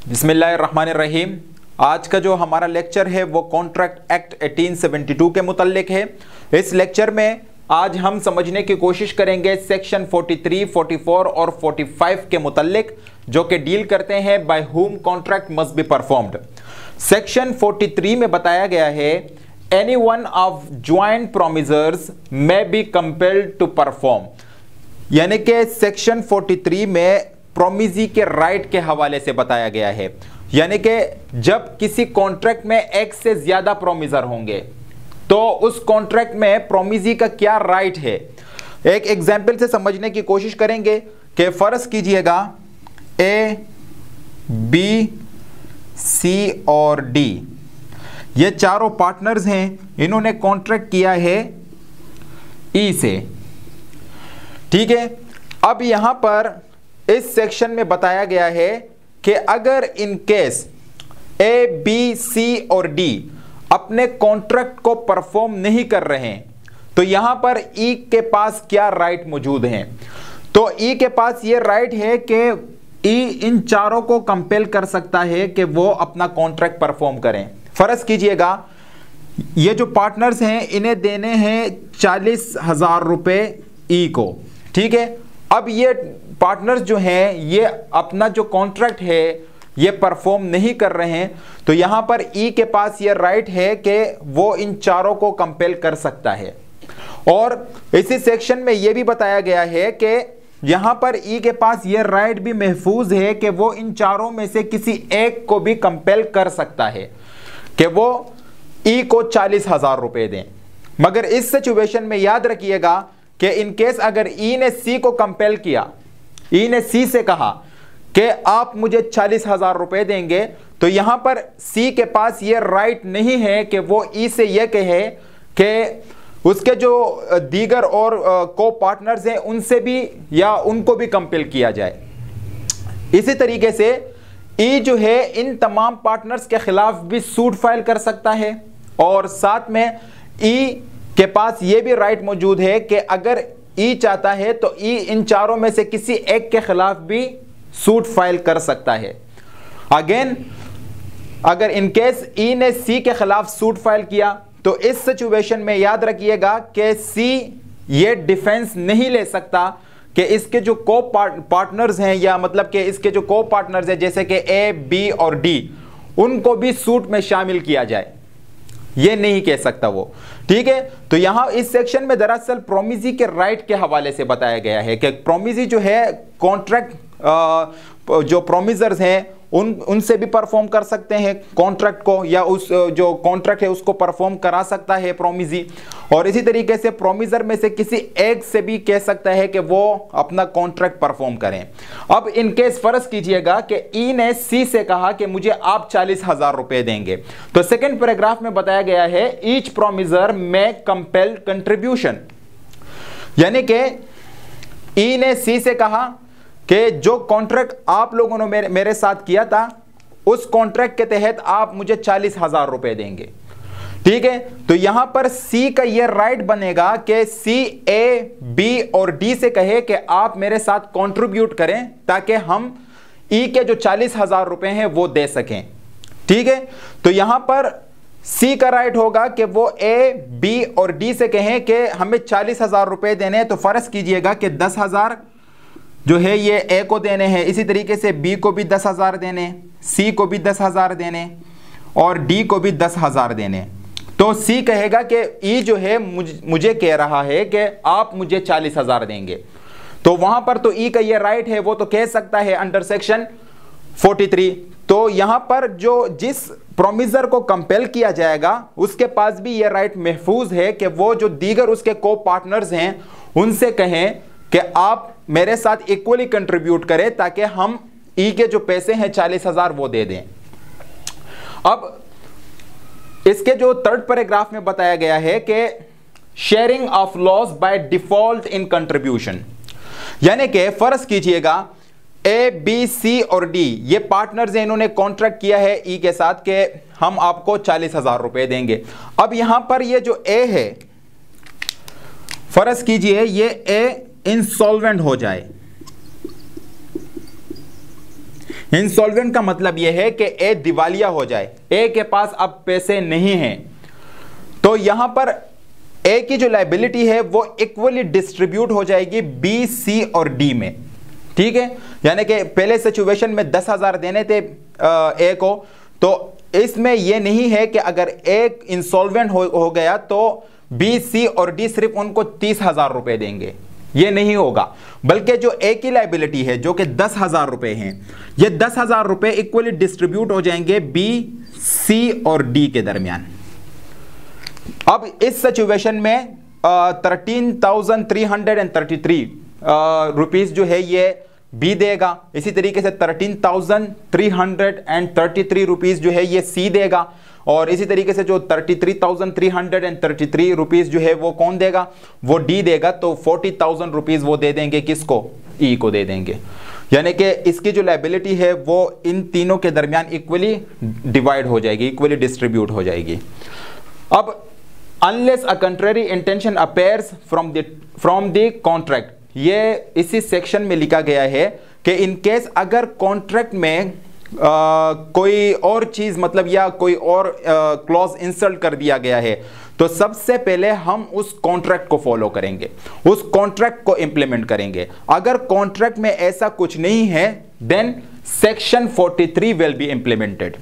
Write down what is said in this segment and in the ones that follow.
बिस्मिल्लाहिर्रहमानिर्रहीम। आज का जो हमारा लेक्चर है वो कॉन्ट्रैक्ट एक्ट 1872 के मुतल्लिक है। इस लेक्चर में आज हम समझने की कोशिश करेंगे सेक्शन 43, 44 और 45 के मुतल्लिक, जो कि डील करते हैं by whom contract must be performed. Section 43 में बताया गया है any one of joint promisors may be compelled to perform, यानी कि सेक्शन 43 में प्रोमिजी के राइट के हवाले से बताया गया है। यानी कि जब किसी कॉन्ट्रैक्ट में एक से ज्यादा प्रोमिसर होंगे तो उस कॉन्ट्रैक्ट में प्रोमिजी का क्या राइट है। एक एग्जाम्पल से समझने की कोशिश करेंगे कि फर्ज कीजिएगा ए, बी, सी और डी ये चारों पार्टनर्स हैं, इन्होंने कॉन्ट्रैक्ट किया है ई से। ठीक है, अब यहां पर इस सेक्शन में बताया गया है कि अगर इन केस ए, बी, सी और डी अपने कॉन्ट्रैक्ट को परफॉर्म नहीं कर रहे हैं तो यहां पर ई के पास क्या राइट मौजूद हैं। तो ई के पास ये राइट है कि ई इन चारों को कंपेल कर सकता है कि वो अपना कॉन्ट्रैक्ट परफॉर्म करें। फर्ज कीजिएगा ये जो पार्टनर्स हैं इन्हें देने हैं 40,000 रुपए ई को। ठीक है, अब ये पार्टनर्स जो हैं ये अपना जो कॉन्ट्रैक्ट है ये परफॉर्म नहीं कर रहे हैं, तो यहां पर ई के पास ये राइट है कि वो इन चारों को कंपेल कर सकता है। और इसी सेक्शन में ये भी बताया गया है कि यहां पर ई के पास ये राइट भी महफूज है कि वो इन चारों में से किसी एक को भी कंपेल कर सकता है कि वो ई को 40,000 रुपए दें। मगर इस सिचुएशन में याद रखिएगा कि इन केस अगर ई ने सी को कंपेल किया, ई ने सी से कहा कि आप मुझे 40,000 रुपए देंगे, तो यहां पर सी के पास ये राइट नहीं है कि वो ई से ये कहे कि उसके जो दीगर और को पार्टनर्स हैं उनसे भी या उनको भी कंपेल किया जाए। इसी तरीके से ई जो है इन तमाम पार्टनर्स के खिलाफ भी सूट फाइल कर सकता है, और साथ में ई के पास ये भी राइट मौजूद है कि अगर ई चाहता है तो ई इन चारों में से किसी एक के खिलाफ भी सूट फाइल कर सकता है। अगेन अगर इन केस ई ने सी के खिलाफ सूट फाइल किया तो इस सिचुएशन में याद रखिएगा कि सी ये डिफेंस नहीं ले सकता कि इसके जो को पार्टनर्स हैं, या मतलब कि इसके जो को पार्टनर्स हैं जैसे कि ए, बी और डी, उनको भी सूट में शामिल किया जाए, ये नहीं कह सकता वो। ठीक है, तो यहां इस सेक्शन में दरअसल प्रोमिजी के राइट के हवाले से बताया गया है कि प्रोमिजी जो है कॉन्ट्रैक्ट जो प्रोमिसर्स हैं उनसे भी परफॉर्म कर सकते हैं कॉन्ट्रैक्ट को, या उस जो कॉन्ट्रैक्ट है उसको परफॉर्म करा सकता है प्रोमिजी। और इसी तरीके से प्रोमिसर में से किसी एक से भी कह सकता है कि वो अपना कॉन्ट्रैक्ट परफॉर्म करें। अब इन केस फर्ज कीजिएगा कि ई ने सी से कहा कि मुझे आप 40,000 रुपए देंगे, तो सेकेंड पैराग्राफ में बताया गया है ईच प्रोमिसर में कंपेल कंट्रीब्यूशन, यानी कि ई ने सी से कहा कि जो कॉन्ट्रैक्ट आप लोगों ने मेरे साथ किया था उस कॉन्ट्रैक्ट के तहत आप मुझे 40,000 रुपए देंगे। ठीक है, तो यहां पर सी का यह राइट बनेगा कि सी ए, बी और डी से कहे कि आप मेरे साथ कंट्रीब्यूट करें ताकि हम ई के जो 40,000 रुपए हैं वो दे सकें। ठीक है, तो यहां पर सी का राइट होगा कि वो ए, बी और डी से कहें कि हमें 40,000 रुपए देने हैं, तो फर्ज कीजिएगा कि 10,000 जो है ये ए को देने हैं, इसी तरीके से बी को भी 10,000 देने, सी को भी 10,000 देने और डी को भी 10,000 देने। तो सी कहेगा कि ई जो है मुझे कह रहा है कि आप मुझे 40,000 देंगे, तो वहां पर तो ई का ये राइट है, वो तो कह सकता है अंडर सेक्शन 43। तो यहां पर जो जिस प्रोमिसर को कंपेल किया जाएगा उसके पास भी ये राइट महफूज है कि वो जो दीगर उसके को पार्टनर्स हैं उनसे कहें कि आप मेरे साथ इक्वली कंट्रीब्यूट करें ताकि हम ई के जो पैसे हैं 40,000 वो दे दें। अब इसके जो थर्ड पैराग्राफ में बताया गया है कि sharing of loss by default in contribution, यानी कि फर्ज कीजिएगा ए, बी, सी और डी ये पार्टनर्स हैं, इन्होंने कॉन्ट्रैक्ट किया है ई के साथ कि हम आपको 40,000 रुपए देंगे। अब यहां पर ये जो ए है, फर्ज कीजिए ये ए इंसॉल्वेंट हो जाए, इंसॉल्वेंट का मतलब यह है कि ए दिवालिया हो जाए, ए के पास अब पैसे नहीं हैं, तो यहां पर ए की जो लायबिलिटी है वो इक्वली डिस्ट्रीब्यूट हो जाएगी बी, सी और डी में। ठीक है, यानी कि पहले सिचुएशन में 10,000 देने थे ए को, तो इसमें यह नहीं है कि अगर ए इंसॉल्वेंट हो गया तो बी, सी और डी सिर्फ उनको 30,000 रुपए देंगे, ये नहीं होगा, बल्कि जो ए की लायबिलिटी है जो कि 10,000 रुपए हैं, ये 10,000 रुपए इक्वली डिस्ट्रीब्यूट हो जाएंगे बी, सी और डी के दरमियान। अब इस सिचुएशन में 13,333 रुपीस जो है ये बी देगा, इसी तरीके से 13,333 रुपीस जो है ये सी देगा, और इसी तरीके से जो 33,333 रुपीस जो है वो कौन देगा, वो डी देगा। तो 40,000 रुपीस वो दे देंगे किसको, ई को दे देंगे। यानी कि इसकी जो लायबिलिटी है वो इन तीनों के दरमियान इक्वली डिवाइड हो जाएगी, इक्वली डिस्ट्रीब्यूट हो जाएगी। अब unless a contrary intention appears from the contract, ये इसी सेक्शन में लिखा गया है कि इन केस अगर कॉन्ट्रैक्ट में कोई और चीज मतलब या कोई और क्लॉज इंसर्ट कर दिया गया है, तो सबसे पहले हम उस कॉन्ट्रैक्ट को फॉलो करेंगे, उस कॉन्ट्रैक्ट को इंप्लीमेंट करेंगे। अगर कॉन्ट्रैक्ट में ऐसा कुछ नहीं है then section 43 will be implemented.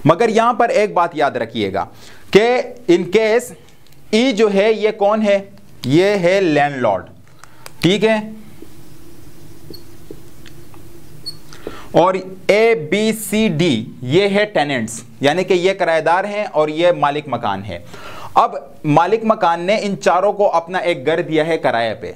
मगर यहां पर एक बात याद रखिएगा कि इन केस ई जो है ये कौन है, ये है लैंडलॉर्ड, ठीक है, और ए, बी, सी, डी ये है टेनेंट्स, यानी कि ये किराएदार हैं और ये मालिक मकान है। अब मालिक मकान ने इन चारों को अपना एक घर दिया है किराए पे,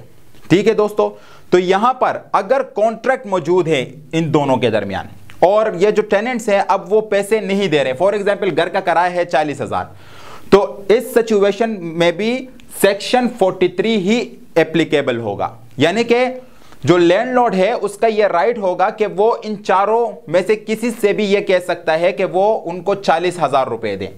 ठीक है दोस्तों। तो यहां पर अगर कॉन्ट्रैक्ट मौजूद है इन दोनों के दरमियान और ये जो टेनेंट्स हैं अब वो पैसे नहीं दे रहे, फॉर एग्जांपल घर का किराया है 40,000, तो इस सिचुएशन में भी सेक्शन 43 ही एप्लीकेबल होगा। यानी कि जो लैंडलॉर्ड है उसका यह राइट होगा कि वो इन चारों में से किसी से भी यह कह सकता है कि वो उनको 40,000 रुपए दें,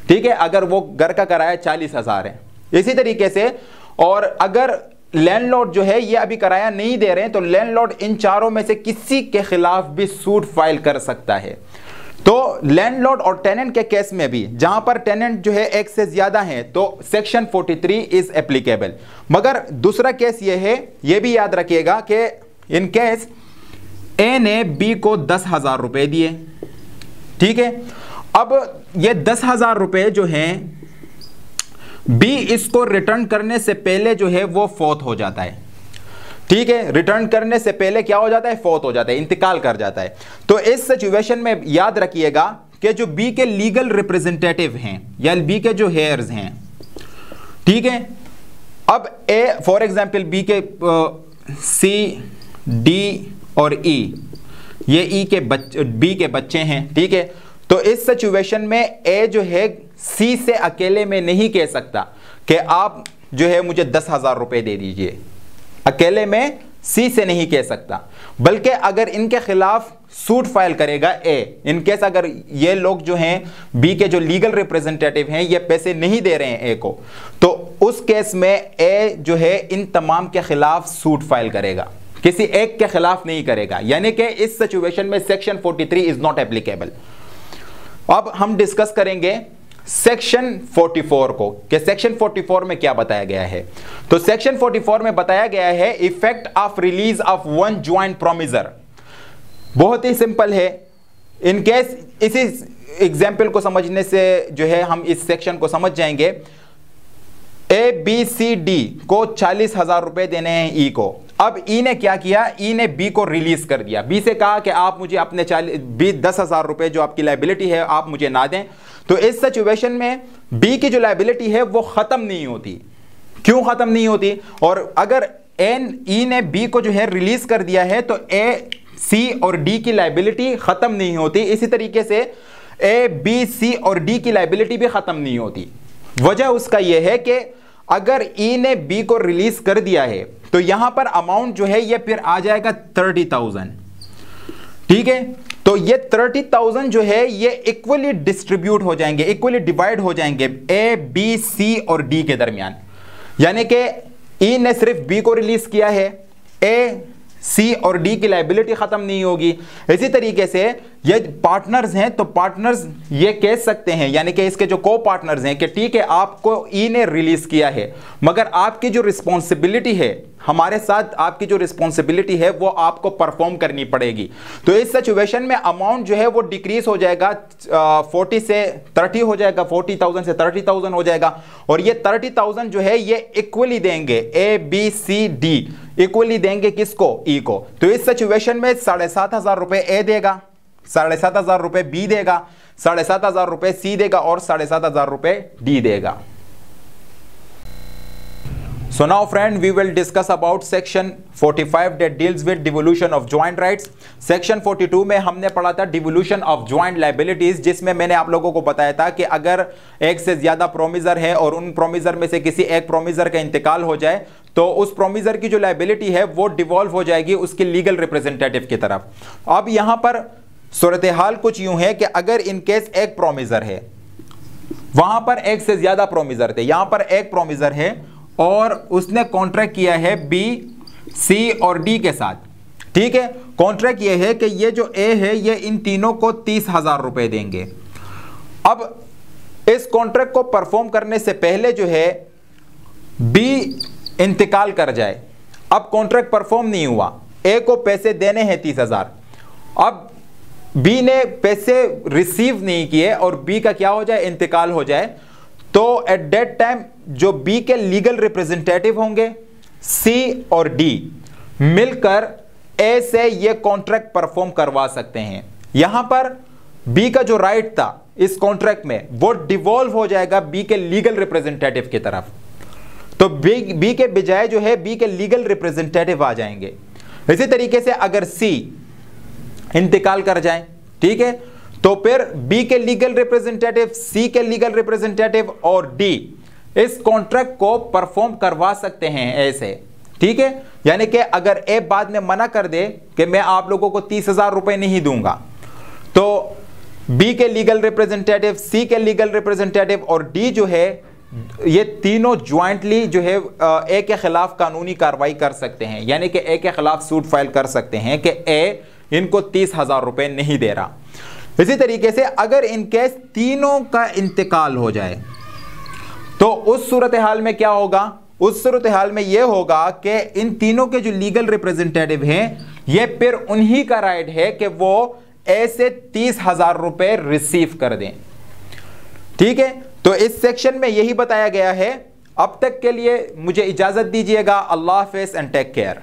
ठीक है, अगर वो घर का किराया 40,000 है। इसी तरीके से और अगर लैंडलॉर्ड जो है ये अभी किराया नहीं दे रहे हैं तो लैंडलॉर्ड इन चारों में से किसी के खिलाफ भी सूट फाइल कर सकता है। तो लैंडलॉर्ड और टेनेंट के केस में भी जहां पर टेनेंट जो है एक से ज्यादा है तो सेक्शन 43 इज एप्लीकेबल। मगर दूसरा केस ये है, ये भी याद रखिएगा कि इन केस ए ने बी को 10,000 रुपए दिए, ठीक है। अब ये 10,000 रुपए जो हैं बी इसको रिटर्न करने से पहले जो है वो फौत हो जाता है, ठीक है, रिटर्न करने से पहले क्या हो जाता है, फौत हो जाता है, इंतकाल कर जाता है। तो इस सिचुएशन में याद रखिएगा कि जो बी के लीगल रिप्रेजेंटेटिव हैं या बी के जो हेयर्स हैं, ठीक है, अब ए फॉर एग्जांपल बी के सी, डी और ई ये ई के बच्चे बी के बच्चे हैं, ठीक है। तो इस सिचुएशन में ए जो है सी से अकेले में नहीं कह सकता कि आप जो है मुझे 10,000 रुपए दे दीजिए, अकेले में सी से नहीं कह सकता, बल्कि अगर इनके खिलाफ सूट फाइल करेगा ए, इनकेस अगर ये लोग जो हैं बी के जो लीगल रिप्रेजेंटेटिव हैं ये पैसे नहीं दे रहे हैं ए को, तो उस केस में ए जो है इन तमाम के खिलाफ सूट फाइल करेगा, किसी एक के खिलाफ नहीं करेगा। यानी कि इस सिचुएशन में सेक्शन 43 इज नॉट एप्लीकेबल। अब हम डिस्कस करेंगे सेक्शन 44 को कि सेक्शन 44 में क्या बताया गया है। तो सेक्शन 44 में बताया गया है effect of release of one joint promisor. बहुत ही सिंपल है, इन केस इसी एग्जाम्पल को समझने से जो है हम इस सेक्शन को समझ जाएंगे। ए, बी, सी, डी को 40,000 रुपए देने हैं ई को। अब ई ने क्या किया, ई ने बी को रिलीज कर दिया, बी से कहा कि आप मुझे अपने 10,000 रुपए जो आपकी लायबिलिटी है आप मुझे ना दें। तो इस सिचुएशन में बी की जो लायबिलिटी है वो खत्म नहीं होती। क्यों खत्म नहीं होती? और अगर ई ने बी को जो है रिलीज कर दिया है तो ए, सी और डी की लायबिलिटी खत्म नहीं होती। इसी तरीके से ए, बी, सी और डी की लायबिलिटी भी खत्म नहीं होती। वजह उसका यह है कि अगर ई ने बी को रिलीज कर दिया है तो यहां पर अमाउंट जो है ये फिर आ जाएगा 30,000, ठीक है। तो ये 30,000 जो है ये इक्वली डिस्ट्रीब्यूट हो जाएंगे, इक्वली डिवाइड हो जाएंगे ए, बी, सी और डी के दरमियान। यानी कि ई ने सिर्फ बी को रिलीज किया है, ए, सी और डी की लायबिलिटी खत्म नहीं होगी। इसी तरीके से ये पार्टनर्स हैं तो पार्टनर्स ये कह सकते हैं, यानी कि इसके जो को पार्टनर्स हैं कि ठीक है आपको ई ने रिलीज किया है, मगर आपकी जो रिस्पॉन्सिबिलिटी है, हमारे साथ आपकी जो रिस्पॉन्सिबिलिटी है वो आपको परफॉर्म करनी पड़ेगी। तो इस सिचुएशन में अमाउंट जो है वो डिक्रीज हो जाएगा, 40 से 30 हो जाएगा, 40,000 से 30,000 हो जाएगा। और ये 30,000 जो है ये इक्वली देंगे, A B C D equally देंगे किसको, ई को। तो इस सिचुएशन में 7,500 रुपए ए देगा, 7,500 रुपए बी देगा, 7,500 रुपए सी देगा और 7,500 रुपए डी देगा। So now friend, we will discuss about section 45 that deals with devolution of joint rights. Section 42 में हमने पढ़ा था devolution of joint liabilities, जिसमें मैंने आप लोगों को बताया था कि अगर एक से ज्यादा प्रोमिजर है और उन प्रोमिजर में से किसी एक प्रोमिजर का इंतकाल हो जाए तो उस प्रोमिजर की जो लायबिलिटी है वो डिवॉल्व हो जाएगी उसके लीगल रिप्रेजेंटेटिव की तरफ। अब यहां पर सूरत हाल कुछ यूं है कि अगर इनकेस एक प्रोमिजर है, वहां पर एक से ज्यादा प्रोमिजर थे, यहां पर एक प्रोमिजर है और उसने कॉन्ट्रैक्ट किया है बी सी और डी के साथ, ठीक है। कॉन्ट्रैक्ट ये है कि ये जो ए है ये इन तीनों को 30,000 रुपए देंगे। अब इस कॉन्ट्रैक्ट को परफॉर्म करने से पहले जो है बी इंतकाल कर जाए, अब कॉन्ट्रैक्ट परफॉर्म नहीं हुआ, ए को पैसे देने हैं 30,000, अब बी ने पैसे रिसीव नहीं किए और बी का क्या हो जाए, इंतकाल हो जाए, तो एट दैट टाइम जो बी के लीगल रिप्रेजेंटेटिव होंगे सी और डी मिलकर ए से ये कॉन्ट्रैक्ट परफॉर्म करवा सकते हैं। यहां पर बी का जो राइट था इस कॉन्ट्रैक्ट में वो डिवॉल्व हो जाएगा बी के लीगल रिप्रेजेंटेटिव की तरफ। तो बी के बजाय जो है बी के लीगल रिप्रेजेंटेटिव आ जाएंगे। इसी तरीके से अगर सी इंतकाल कर जाए, ठीक है, तो फिर बी के लीगल रिप्रेजेंटेटिव, सी के लीगल रिप्रेजेंटेटिव और डी इस कॉन्ट्रैक्ट को परफॉर्म करवा सकते हैं ऐसे, ठीक है। यानी कि अगर ए बाद में मना कर दे कि मैं आप लोगों को 30,000 रुपए नहीं दूंगा, तो बी के लीगल रिप्रेजेंटेटिव, सी के लीगल रिप्रेजेंटेटिव और डी जो है ये तीनों ज्वाइंटली जो है ए के खिलाफ कानूनी कार्रवाई कर सकते हैं, यानी कि ए के खिलाफ सूट फाइल कर सकते हैं कि ए इनको 30,000 रुपए नहीं दे रहा। इसी तरीके से अगर इनकेस तीनों का इंतकाल हो जाए तो उस सूरत हाल में क्या होगा, उस सूरत हाल में यह होगा कि इन तीनों के जो लीगल रिप्रेजेंटेटिव हैं ये फिर उन्हीं का राइट है कि वो ऐसे 30,000 रुपए रिसीव कर दें, ठीक है। तो इस सेक्शन में यही बताया गया है। अब तक के लिए मुझे इजाजत दीजिएगा। अल्लाह हाफिज़ एंड टेक केयर।